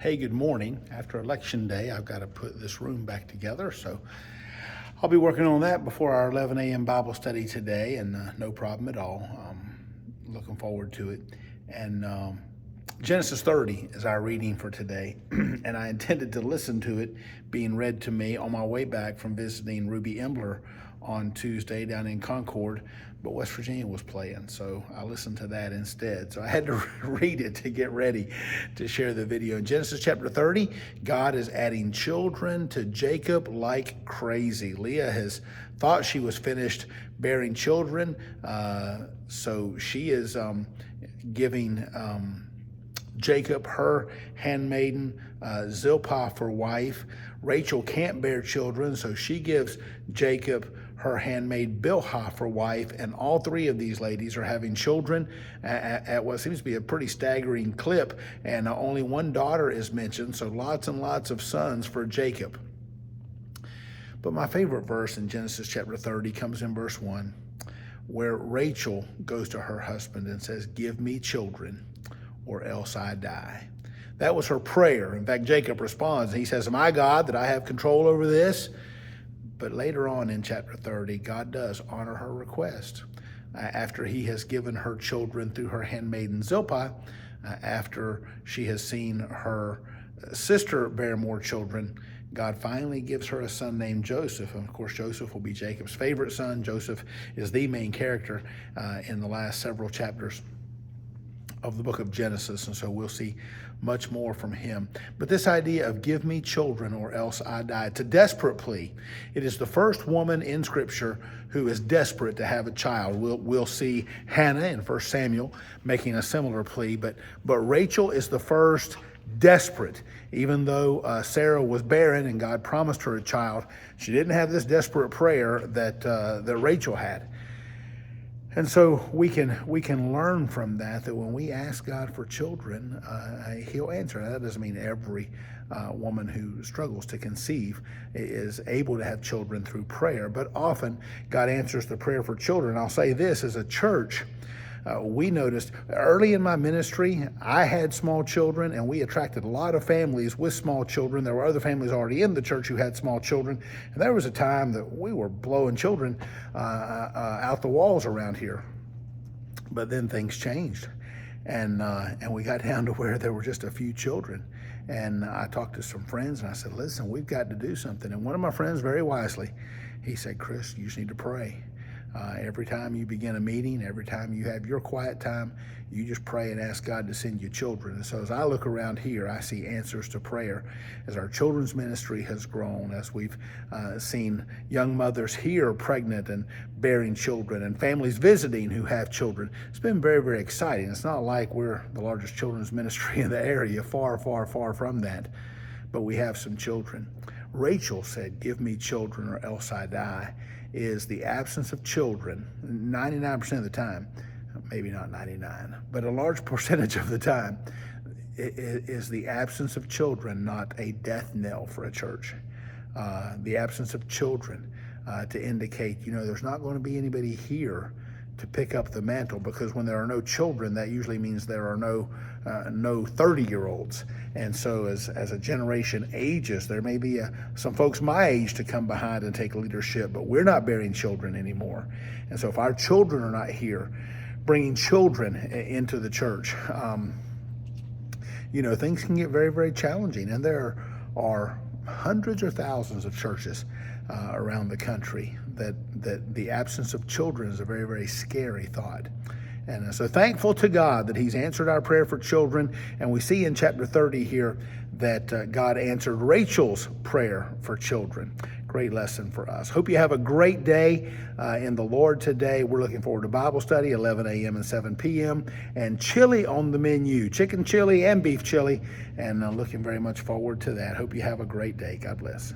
Hey, good morning. After Election Day, I've got to put this room back together, so I'll be working on that before our 11 a.m. Bible study today, and no problem at all. Looking forward to it. And Genesis 30 is our reading for today, and I intended to listen to it being read to me on my way back from visiting Ruby Embler on Tuesday down in Concord, but West Virginia was playing, so I listened to that instead. So I had to read it to get ready to share the video. In Genesis chapter 30, God is adding children to Jacob like crazy. Leah has thought she was finished bearing children, so she is giving Jacob her handmaiden Zilpah for wife. Rachel can't bear children, so she gives Jacob her handmaid Bilhah for wife, and all three of these ladies are having children at what seems to be a pretty staggering clip, and only one daughter is mentioned, so lots and lots of sons for Jacob. But my favorite verse in Genesis chapter 30 comes in verse 1, where Rachel goes to her husband and says, "Give me children, or else I die." That was her prayer. In fact, Jacob responds. He says, "Am I God that I have control over this?" But later on in chapter 30, God does honor her request. After he has given her children through her handmaiden Zilpah, after she has seen her sister bear more children, God finally gives her a son named Joseph. And of course, Joseph will be Jacob's favorite son. Joseph is the main character in the last several chapters of the book of Genesis, and so we'll see much more from him. But this idea of "give me children or else I die," it's a desperate plea. It is the first woman in Scripture who is desperate to have a child. We'll see Hannah in 1 Samuel making a similar plea, but Rachel is the first desperate. Even though Sarah was barren and God promised her a child, she didn't have this desperate prayer that Rachel had. And so we can learn from that when we ask God for children, he'll answer. Now, that doesn't mean every woman who struggles to conceive is able to have children through prayer, but often God answers the prayer for children. I'll say this, as a church, we noticed early in my ministry, I had small children, and we attracted a lot of families with small children. There were other families already in the church who had small children, and there was a time that we were blowing children out the walls around here. But then things changed, and we got down to where there were just a few children. And I talked to some friends, and I said, "Listen, we've got to do something." And one of my friends, very wisely, he said, "Chris, you just need to pray. Every time you begin a meeting, every time you have your quiet time, you just pray and ask God to send you children." And so as I look around here, I see answers to prayer as our children's ministry has grown, as we've seen young mothers here pregnant and bearing children, and families visiting who have children. It's been very, very exciting. It's not like we're the largest children's ministry in the area, far, far, far from that, but we have some children. Rachel said, "Give me children or else I die," is the absence of children 99% of the time, maybe not 99, but a large percentage of the time, is the absence of children not a death knell for a church? The absence of children to indicate, there's not going to be anybody here to pick up the mantle, because when there are no children, that usually means there are no 30-year-olds. And so as a generation ages, there may be some folks my age to come behind and take leadership, but we're not bearing children anymore. And so if our children are not here bringing children into the church, things can get very, very challenging. And there are hundreds or thousands of churches around the country that the absence of children is a very, very scary thought. And so thankful to God that he's answered our prayer for children. And we see in chapter 30 here that God answered Rachel's prayer for children. Great lesson for us. Hope you have a great day in the Lord today. We're looking forward to Bible study, 11 a.m. and 7 p.m. and chili on the menu, chicken chili and beef chili. And looking very much forward to that. Hope you have a great day. God bless.